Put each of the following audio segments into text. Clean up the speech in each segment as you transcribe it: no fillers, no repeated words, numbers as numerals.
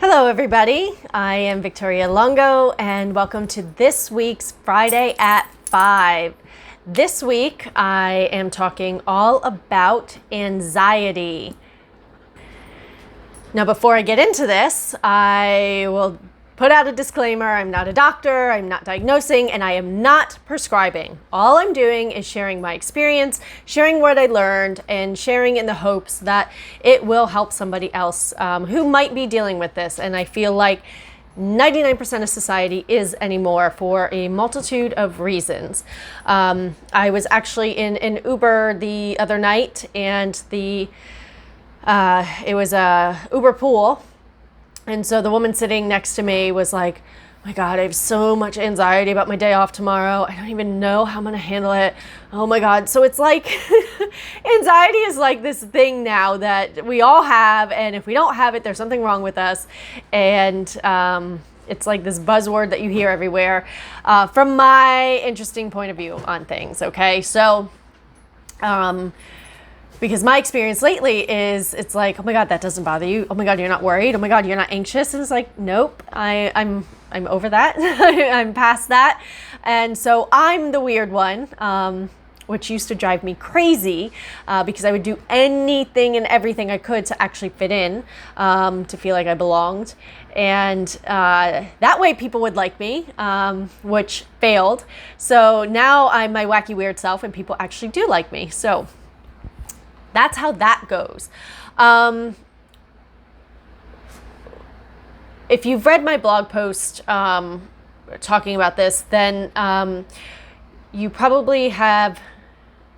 Hello everybody, I am Victoria Longo and welcome to this week's Friday at 5. This week I am talking all about anxiety. Now before I get into this, I will put out a disclaimer. I'm not a doctor, I'm not diagnosing, and I am not prescribing. All I'm doing is sharing my experience, sharing what I learned, and sharing in the hopes that it will help somebody else who might be dealing with this. And I feel like 99% of society is anymore for a multitude of reasons. I was actually in an Uber the other night, and it was a Uber pool. And so the woman sitting next to me was like, oh my God, I have so much anxiety about my day off tomorrow. I don't even know how I'm going to handle it. Oh my God. So it's like anxiety is like this thing now that we all have. And if we don't have it, there's something wrong with us. And it's like this buzzword that you hear everywhere from my interesting point of view on things. Okay. So because my experience lately is it's like, oh my God, that doesn't bother you. Oh my God, you're not worried. Oh my God, you're not anxious. And it's like, nope, I'm over that. I'm past that. And so I'm the weird one, which used to drive me crazy because I would do anything and everything I could to actually fit in, to feel like I belonged. And that way people would like me, which failed. So now I'm my wacky weird self and people actually do like me. So that's how that goes. If you've read my blog post talking about this, then you probably have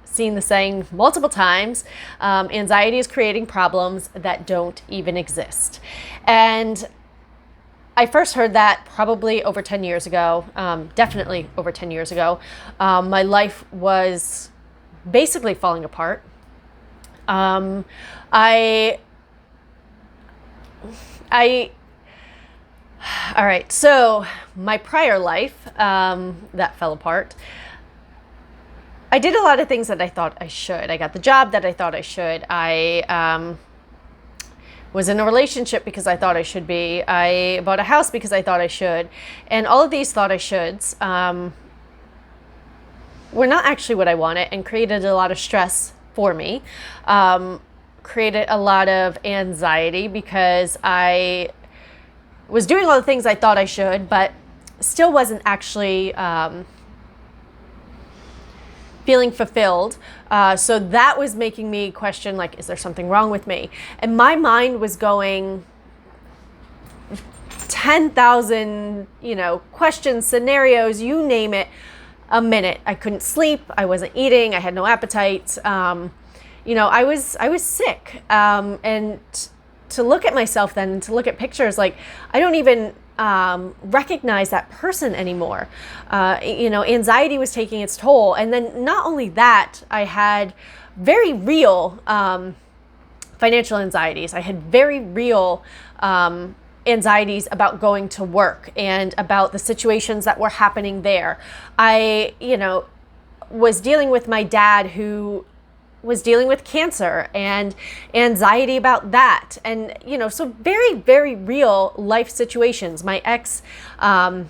seen the saying multiple times, anxiety is creating problems that don't even exist. And I first heard that probably over 10 years ago, definitely over 10 years ago. My life was basically falling apart. All right, so my prior life, that fell apart. I did a lot of things that I thought I should. I got the job that I thought I should. I was in a relationship because I thought I should be. I bought a house because I thought I should. And all of these thought I shoulds were not actually what I wanted and created a lot of stress for me, created a lot of anxiety because I was doing all the things I thought I should, but still wasn't actually feeling fulfilled. So that was making me question, like, is there something wrong with me? And my mind was going 10,000, questions, scenarios, you name it, a minute. I couldn't sleep. I wasn't eating. I had no appetite. I was sick. And to look at myself then, and to look at pictures, like I don't even recognize that person anymore. Anxiety was taking its toll. And then not only that, I had very real financial anxieties. I had very real anxieties about going to work and about the situations that were happening there. I, was dealing with my dad who was dealing with cancer and anxiety about that. And, so very, very real life situations. My ex, who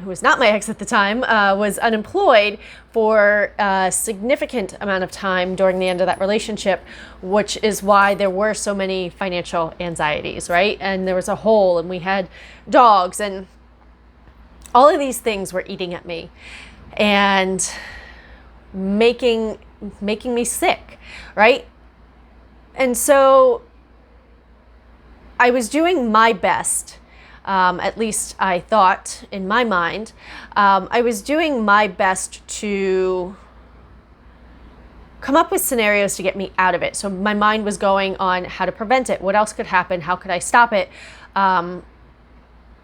was not my ex at the time, was unemployed for a significant amount of time during the end of that relationship, which is why there were so many financial anxieties, right? And there was a hole, and we had dogs, and all of these things were eating at me and making me sick, right? And so I was doing my best. At least I thought in my mind, I was doing my best to come up with scenarios to get me out of it. So my mind was going on how to prevent it. What else could happen? How could I stop it? And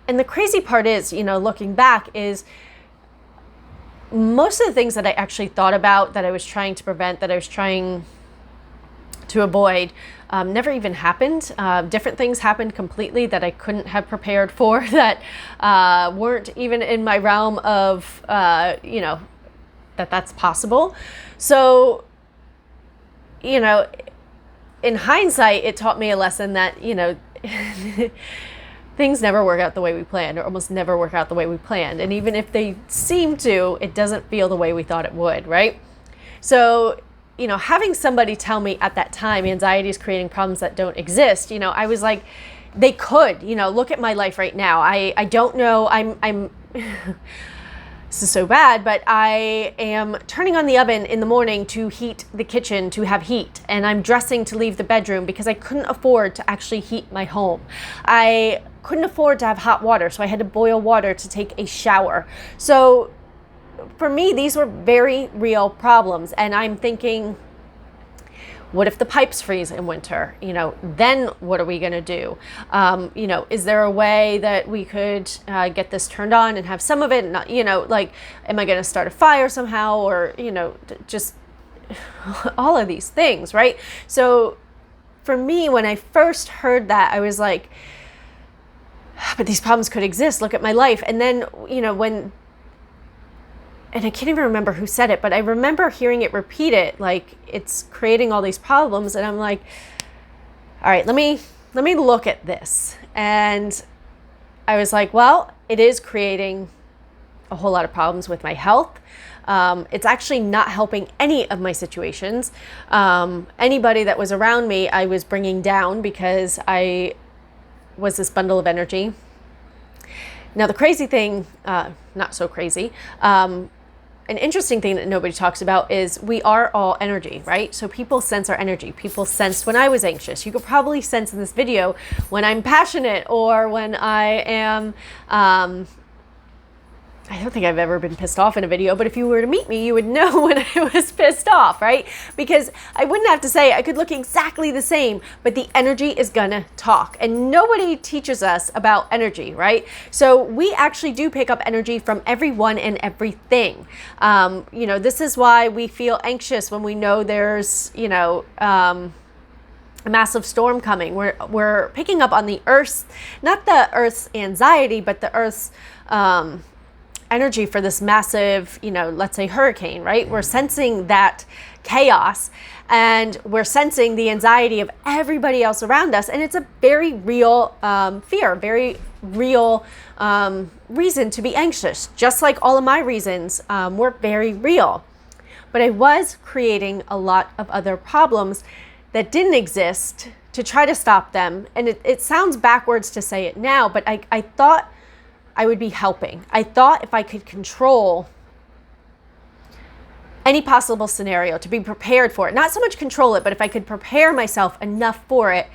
the crazy part is, looking back, is most of the things that I actually thought about, that I was trying to prevent, that I was trying to avoid, never even happened. Different things happened completely that I couldn't have prepared for, that weren't even in my realm of, that's possible. So, in hindsight, it taught me a lesson that, things never work out the way we planned, or almost never work out the way we planned. And even if they seem to, it doesn't feel the way we thought it would, right? So, having somebody tell me at that time, anxiety is creating problems that don't exist, I was like, they could, look at my life right now. I don't know, I'm this is so bad, but I am turning on the oven in the morning to heat the kitchen to have heat. And I'm dressing to leave the bedroom because I couldn't afford to actually heat my home. I couldn't afford to have hot water, so I had to boil water to take a shower. So for me, these were very real problems. And I'm thinking, what if the pipes freeze in winter? Then what are we going to do? Is there a way that we could get this turned on and have some of it? Not, am I going to start a fire somehow? Or, just all of these things, right? So for me, when I first heard that, I was like, but these problems could exist. Look at my life. And then, and I can't even remember who said it, but I remember hearing it repeated, like it's creating all these problems. And I'm like, all right, let me look at this. And I was like, well, it is creating a whole lot of problems with my health. It's actually not helping any of my situations. Anybody that was around me, I was bringing down because I was this bundle of energy. Now, the crazy thing, not so crazy, an interesting thing that nobody talks about is we are all energy, right? So people sense our energy. People sensed when I was anxious. You could probably sense in this video when I'm passionate or when I am, I don't think I've ever been pissed off in a video, but if you were to meet me, you would know when I was pissed off, right? Because I wouldn't have to say, I could look exactly the same, but the energy is gonna talk. And nobody teaches us about energy, right? So we actually do pick up energy from everyone and everything. This is why we feel anxious when we know there's, a massive storm coming. We're picking up on the Earth's, not the Earth's anxiety, but the Earth's, energy for this massive, let's say hurricane, right? We're sensing that chaos and we're sensing the anxiety of everybody else around us. And it's a very real fear, very real reason to be anxious. Just like all of my reasons were very real. But I was creating a lot of other problems that didn't exist to try to stop them. And it sounds backwards to say it now, but I thought I would be helping. I thought if I could control any possible scenario, to be prepared for it, not so much control it, but if I could prepare myself enough for it,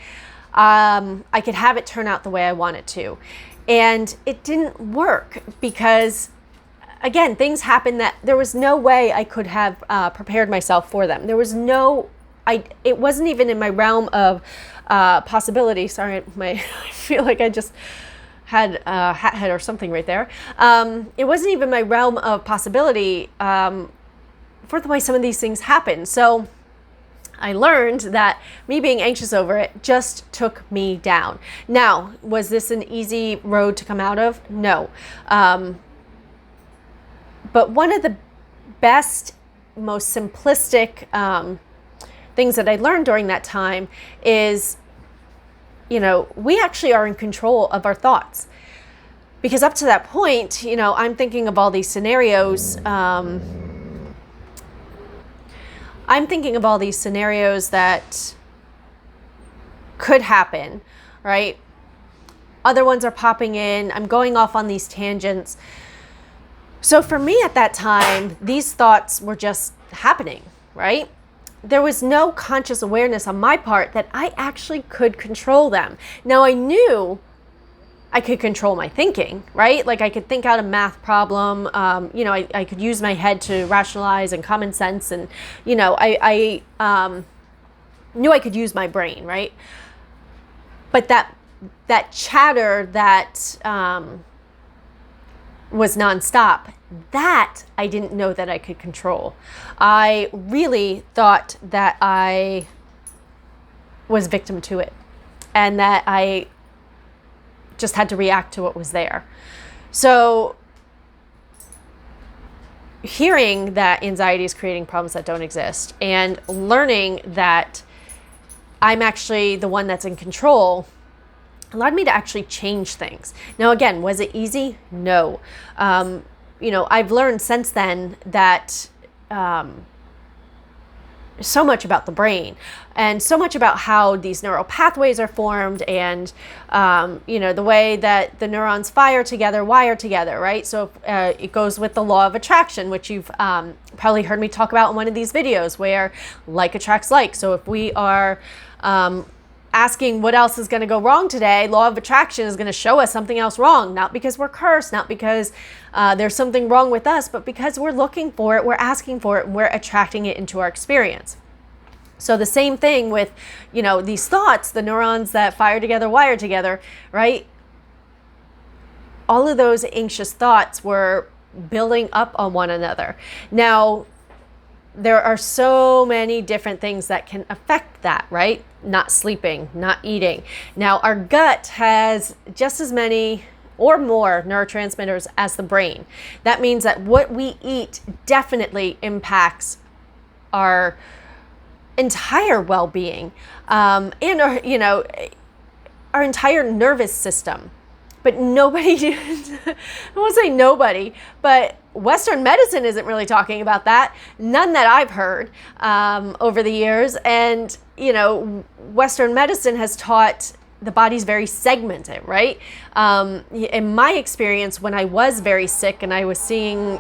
I could have it turn out the way I want it to. And it didn't work because, again, things happened that there was no way I could have prepared myself for them. There was it wasn't even in my realm of possibility. Sorry, I feel like I just had a hat head or something right there. It wasn't even my realm of possibility for the way some of these things happen. So I learned that me being anxious over it just took me down. Now, was this an easy road to come out of? No. But one of the best, most simplistic things that I learned during that time is, we actually are in control of our thoughts. Because up to that point, I'm thinking of all these scenarios. That could happen, right? Other ones are popping in. I'm going off on these tangents. So for me at that time, these thoughts were just happening, right? There was no conscious awareness on my part that I actually could control them. Now, I knew I could control my thinking, right? Like I could think out a math problem. I could use my head to rationalize and common sense. And, I knew I could use my brain, right? But that chatter that was nonstop, that I didn't know that I could control. I really thought that I was victim to it and that I just had to react to what was there. So hearing that anxiety is creating problems that don't exist and learning that I'm actually the one that's in control allowed me to actually change things. Now, again, was it easy? No. I've learned since then that so much about the brain and so much about how these neural pathways are formed and, the way that the neurons wire together, right? So it goes with the law of attraction, which you've probably heard me talk about in one of these videos, where like attracts like. So if we are asking what else is going to go wrong today, law of attraction is going to show us something else wrong, not because we're cursed, not because there's something wrong with us, but because we're looking for it, we're asking for it, and we're attracting it into our experience. So the same thing with, these thoughts, the neurons that fire together, wire together, right? All of those anxious thoughts were building up on one another. Now, there are so many different things that can affect that, right? Not sleeping, not eating. Now, our gut has just as many or more neurotransmitters as the brain. That means that what we eat definitely impacts our entire well-being, and our entire nervous system. But nobody, I won't say nobody, but Western medicine isn't really talking about that. None that I've heard over the years. And, Western medicine has taught the body's very segmented, right? In my experience, when I was very sick and I was seeing,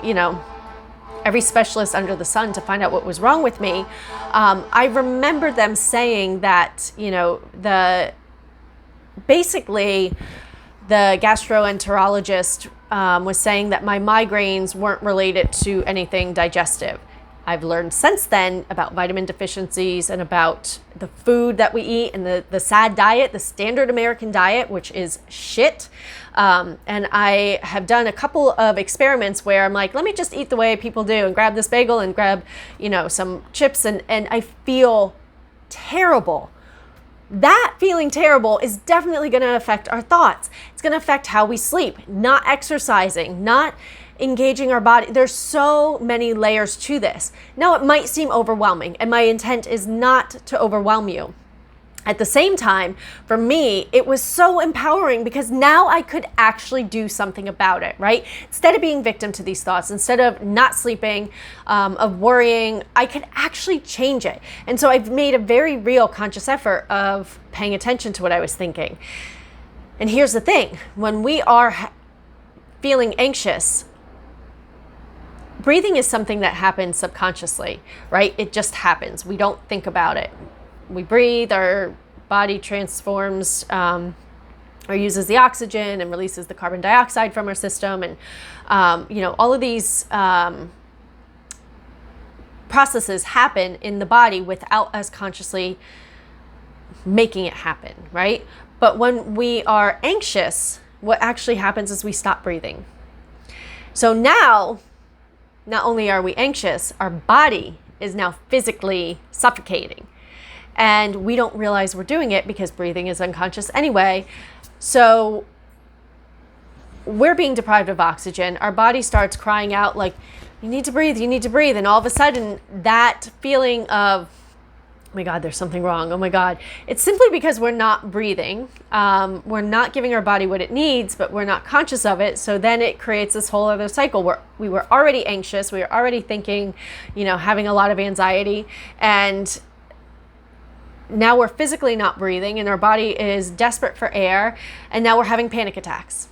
every specialist under the sun to find out what was wrong with me, I remember them saying that, basically the gastroenterologist was saying that my migraines weren't related to anything digestive. I've learned since then about vitamin deficiencies and about the food that we eat and the SAD diet, the standard American diet, which is shit. And I have done a couple of experiments where I'm like, let me just eat the way people do and grab this bagel and grab, some chips, and I feel terrible. That feeling terrible is definitely going to affect our thoughts. It's going to affect how we sleep, not exercising, not engaging our body. There's so many layers to this. Now, it might seem overwhelming, and my intent is not to overwhelm you. At the same time, for me, it was so empowering because now I could actually do something about it, right? Instead of being victim to these thoughts, instead of not sleeping, of worrying, I could actually change it. And so I've made a very real conscious effort of paying attention to what I was thinking. And here's the thing, when we are feeling anxious, breathing is something that happens subconsciously, right? It just happens. We don't think about it. We breathe, our body transforms or uses the oxygen and releases the carbon dioxide from our system. And, all of these processes happen in the body without us consciously making it happen, right? But when we are anxious, what actually happens is we stop breathing. So now, not only are we anxious, our body is now physically suffocating. And we don't realize we're doing it because breathing is unconscious anyway. So we're being deprived of oxygen. Our body starts crying out like, you need to breathe, you need to breathe. And all of a sudden, that feeling of, oh my God, there's something wrong. Oh my God. It's simply because we're not breathing. We're not giving our body what it needs, but we're not conscious of it. So then it creates this whole other cycle where we were already anxious. We were already thinking, having a lot of anxiety. And now we're physically not breathing and our body is desperate for air. And now we're having panic attacks,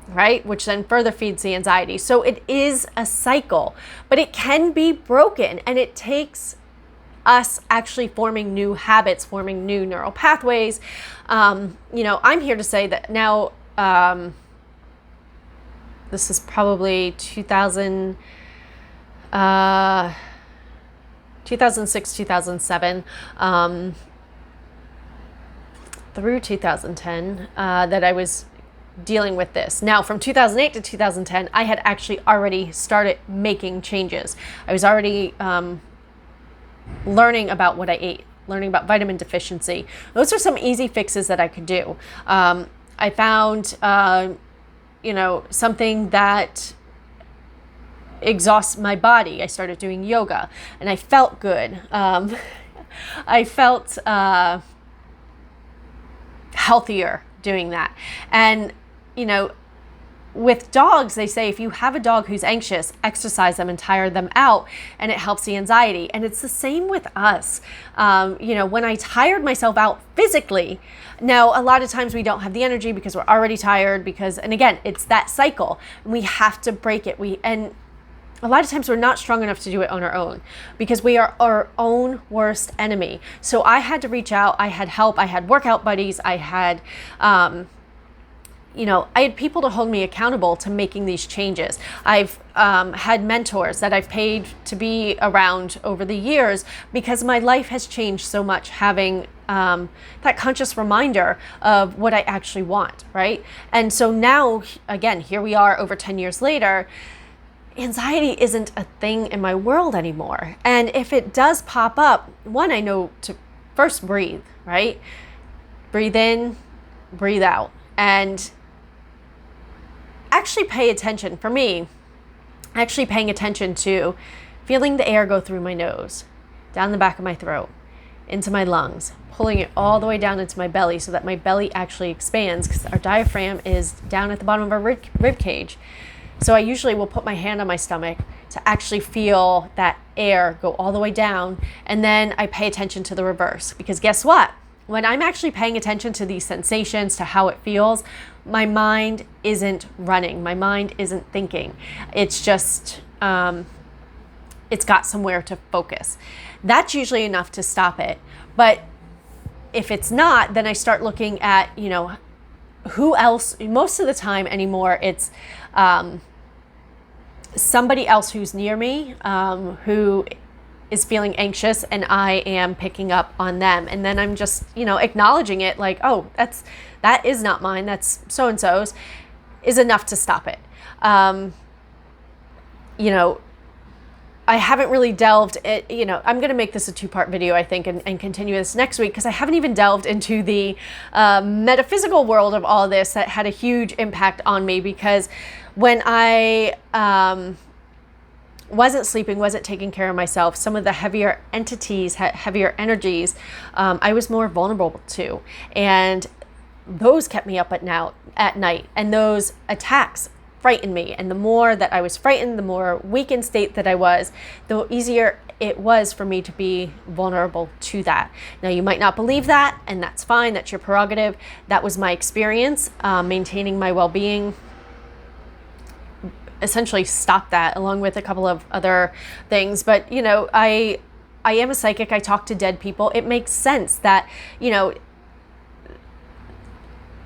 right? Which then further feeds the anxiety. So it is a cycle, but it can be broken, and it takes us actually forming new habits, forming new neural pathways. I'm here to say that now, this is probably 2006, 2007, through 2010, that I was dealing with this. Now, from 2008 to 2010, I had actually already started making changes. I was already learning about what I ate, learning about vitamin deficiency. Those are some easy fixes that I could do. I found, something that exhausts my body. I started doing yoga and I felt good. I felt healthier doing that. And, you know, with dogs, they say if you have a dog who's anxious, exercise them and tire them out, and it helps the anxiety. And it's the same with us. You know, when I tired myself out physically, now a lot of times we don't have the energy because we're already tired, and again, it's that cycle. We have to break it. And a lot of times we're not strong enough to do it on our own because we are our own worst enemy. So I had to reach out. I had help. I had workout buddies. I had, I had people to hold me accountable to making these changes. I've had mentors that I've paid to be around over the years because my life has changed so much, having that conscious reminder of what I actually want, right? And so now, again, here we are over 10 years later, anxiety isn't a thing in my world anymore. And if it does pop up, one, I know to first breathe, right? Breathe in, breathe out. And actually pay attention, for me, actually paying attention to feeling the air go through my nose, down the back of my throat, into my lungs, pulling it all the way down into my belly so that my belly actually expands, because our diaphragm is down at the bottom of our rib cage. So I usually will put my hand on my stomach to actually feel that air go all the way down, and then I pay attention to the reverse, because guess what? When I'm actually paying attention to these sensations, to how it feels, my mind isn't running. My mind isn't thinking. It's just, it's got somewhere to focus. That's usually enough to stop it. But if it's not, then I start looking at, who else. Most of the time anymore, it's somebody else who's near me, who is feeling anxious, and I am picking up on them. And then I'm just, acknowledging it like, oh, that is not mine, that's so-and-so's, is enough to stop it. I haven't really delved, I'm going to make this a 2-part video, I think, and continue this next week, because I haven't even delved into the metaphysical world of all this that had a huge impact on me. Because when I wasn't sleeping, wasn't taking care of myself, some of the heavier entities, heavier energies, I was more vulnerable to. And those kept me up at night. And those attacks frightened me. And the more that I was frightened, the more weak in state that I was, the easier it was for me to be vulnerable to that. Now, you might not believe that, and that's fine. That's your prerogative. That was my experience. Maintaining my well-being essentially stopped that, along with a couple of other things. But, I am a psychic. I talk to dead people. It makes sense that,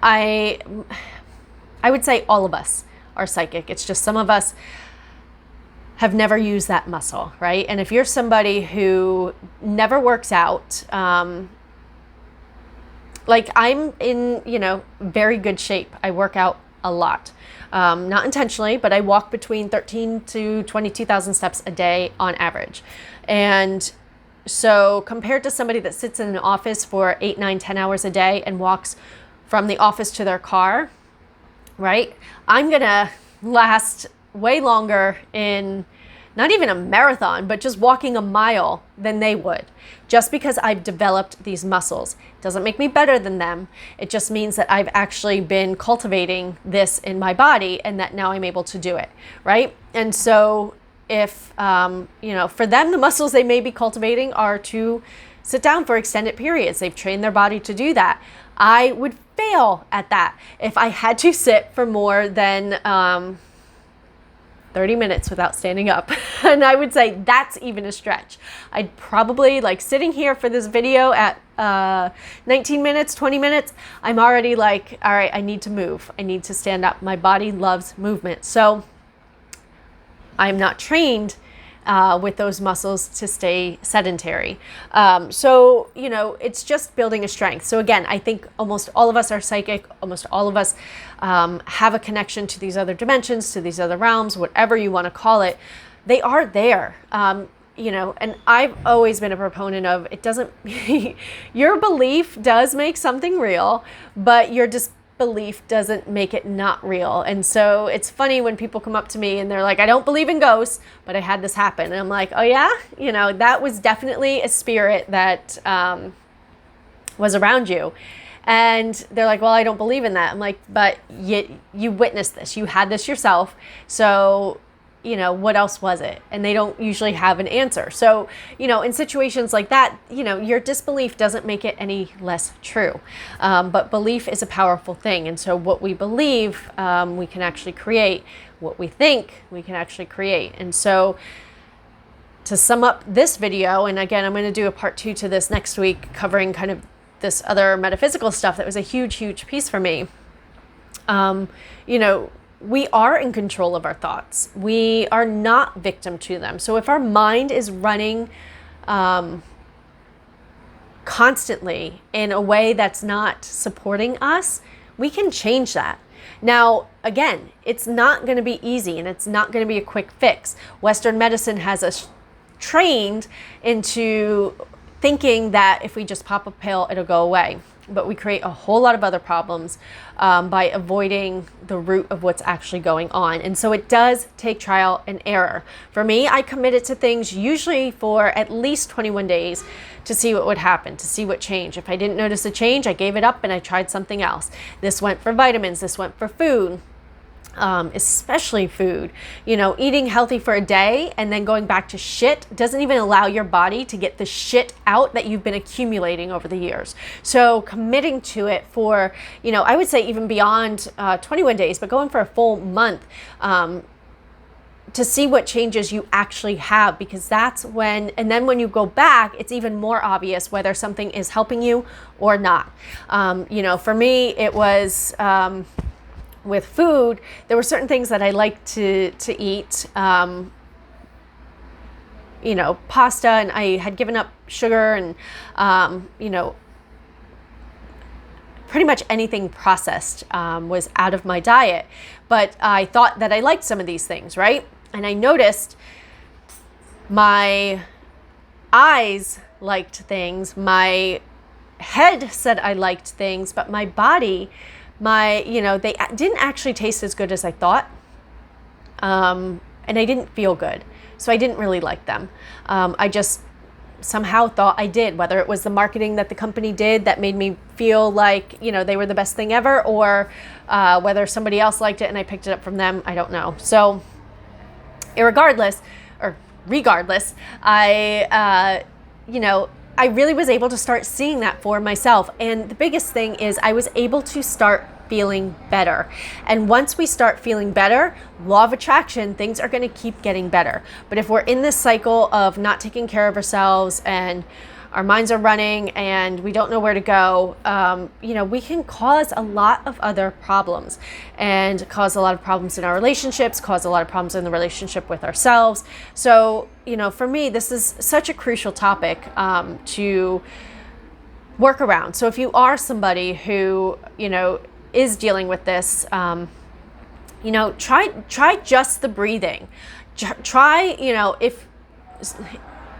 I would say all of us are psychic. It's just some of us have never used that muscle, right? And if you're somebody who never works out, like I'm in, very good shape. I work out a lot. Not intentionally, but I walk between 13 to 22,000 steps a day on average. And so compared to somebody that sits in an office for 8, 9, 10 hours a day and walks from the office to their car, right? I'm gonna last way longer in not even a marathon, but just walking a mile than they would, just because I've developed these muscles. Doesn't make me better than them. It just means that I've actually been cultivating this in my body, and that now I'm able to do it, right? And so if, for them, the muscles they may be cultivating are to sit down for extended periods. They've trained their body to do that. I would fail at that if I had to sit for more than 30 minutes without standing up. And I would say that's even a stretch. I'd probably, like sitting here for this video at 19 minutes, 20 minutes, I'm already like, all right, I need to move. I need to stand up. My body loves movement. So I'm not trained with those muscles to stay sedentary. So, it's just building a strength. So again, I think almost all of us are psychic. Almost all of us have a connection to these other dimensions, to these other realms, whatever you want to call it. They are there. And I've always been a proponent of, it doesn't, your belief does make something real, but your disbelief doesn't make it not real. And so it's funny when people come up to me and they're like, I don't believe in ghosts, but I had this happen. And I'm like, oh yeah? That was definitely a spirit that was around you. And they're like, well, I don't believe in that. I'm like, but you witnessed this. You had this yourself. So, what else was it? And they don't usually have an answer. So, in situations like that, your disbelief doesn't make it any less true. But belief is a powerful thing. And so what we believe, we can actually create. What we think, we can actually create. And so to sum up this video, and again, I'm going to do a part 2 to this next week, covering kind of this other metaphysical stuff that was a huge, huge piece for me. We are in control of our thoughts. We are not victim to them. So if our mind is running constantly in a way that's not supporting us, we can change that. Now, again, it's not going to be easy, and it's not going to be a quick fix. Western medicine has us trained into thinking that if we just pop a pill, it'll go away. But we create a whole lot of other problems by avoiding the root of what's actually going on. And so it does take trial and error. For me, I committed to things usually for at least 21 days to see what would happen, to see what changed. If I didn't notice a change, I gave it up and I tried something else. This went for vitamins, this went for food. Especially food. Eating healthy for a day and then going back to shit doesn't even allow your body to get the shit out that you've been accumulating over the years. So committing to it for, I would say even beyond 21 days, but going for a full month, to see what changes you actually have, because that's when, and then when you go back, it's even more obvious whether something is helping you or not. For me, it was, with food, there were certain things that I liked to eat, pasta, and I had given up sugar and, pretty much anything processed was out of my diet. But I thought that I liked some of these things, right? And I noticed my eyes liked things, my head said I liked things, but my body, they didn't actually taste as good as I thought. And I didn't feel good. So I didn't really like them. I just somehow thought I did, whether it was the marketing that the company did that made me feel like, they were the best thing ever, or whether somebody else liked it and I picked it up from them. I don't know. So regardless, I really was able to start seeing that for myself. And the biggest thing is I was able to start feeling better. And once we start feeling better, law of attraction, things are going to keep getting better. But if we're in this cycle of not taking care of ourselves and our minds are running and we don't know where to go, we can cause a lot of other problems and cause a lot of problems in our relationships, cause a lot of problems in the relationship with ourselves. So, for me, this is such a crucial topic to work around. So if you are somebody who, is dealing with this, try just the breathing.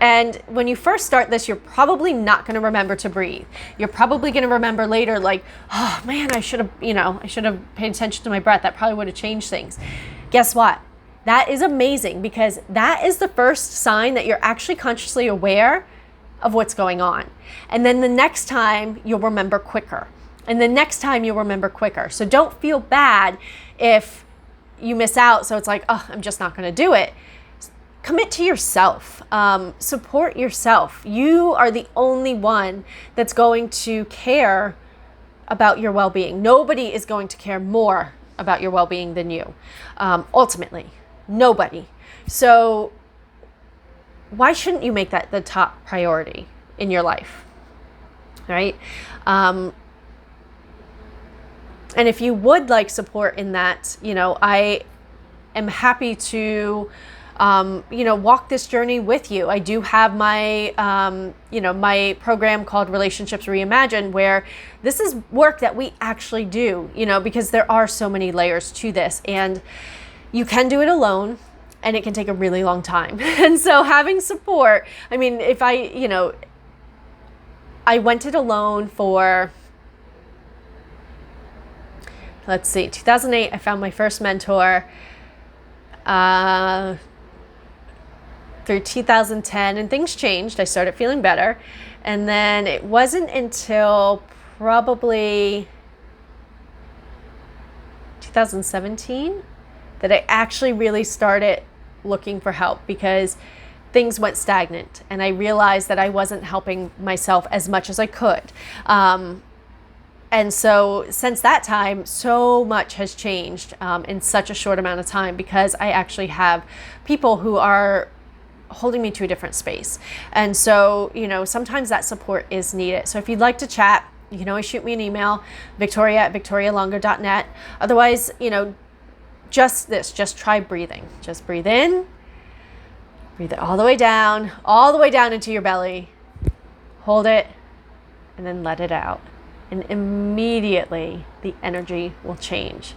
And when you first start this, you're probably not going to remember to breathe. You're probably going to remember later, like, oh man, I should have paid attention to my breath. That probably would have changed things. Guess what? That is amazing, because that is the first sign that you're actually consciously aware of what's going on. And then the next time you'll remember quicker. And the next time you'll remember quicker. So don't feel bad if you miss out. So it's like, oh, I'm just not going to do it. Commit to yourself. Support yourself. You are the only one that's going to care about your well-being. Nobody is going to care more about your well-being than you. Ultimately, nobody. So why shouldn't you make that the top priority in your life? Right? And if you would like support in that, I am happy to, walk this journey with you. I do have my, my program called Relationships Reimagined, where this is work that we actually do, because there are so many layers to this, and you can do it alone, and it can take a really long time. And so having support, I mean, if I went it alone for, let's see, 2008, I found my first mentor, through 2010, and things changed. I started feeling better. And then it wasn't until probably 2017 that I actually really started looking for help, because things went stagnant and I realized that I wasn't helping myself as much as I could. And so since that time, so much has changed in such a short amount of time, because I actually have people who are holding me to a different space. And so, sometimes that support is needed. So if you'd like to chat, you can always shoot me an email, victoria@victorialonger.net. Otherwise, just try breathing. Just breathe in, breathe it all the way down into your belly, hold it, and then let it out. And immediately the energy will change.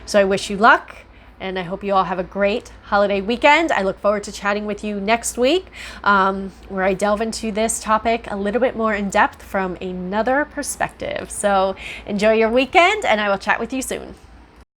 So I wish you luck, and I hope you all have a great holiday weekend. I look forward to chatting with you next week, where I delve into this topic a little bit more in depth from another perspective. So enjoy your weekend, and I will chat with you soon.